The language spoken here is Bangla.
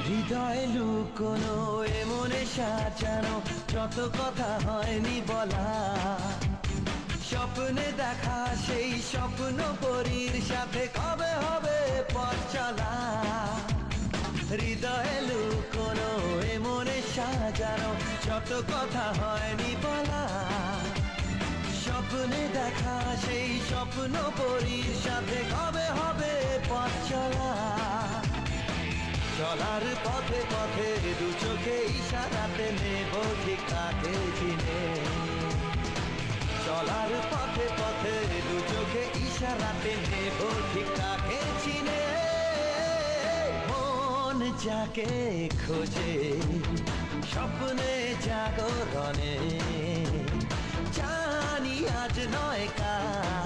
হৃদয় লুকোনো এমনে সাজানো যত কথা হয়নি বলা, স্বপ্নে দেখা সেই স্বপ্ন পরীর সাথে কবে হবে পথ চলা। হৃদয়ে লুকোনো এমনে সাজানো যত কথা হয়নি বলা, স্বপ্নে দেখা সেই স্বপ্ন পরীর সাথে কবে হবে পথ চলা। চলার পথে পথে দু চোখে ইশারাতে নেব ঠিক তাকে চিনে। চলার পথে পথে দু চোখে ইশারাতে নেব ঠিক তাকে চিনে। মন যাকে খোঁজে স্বপ্নে জাগরণে, জানি আজ নয় কাল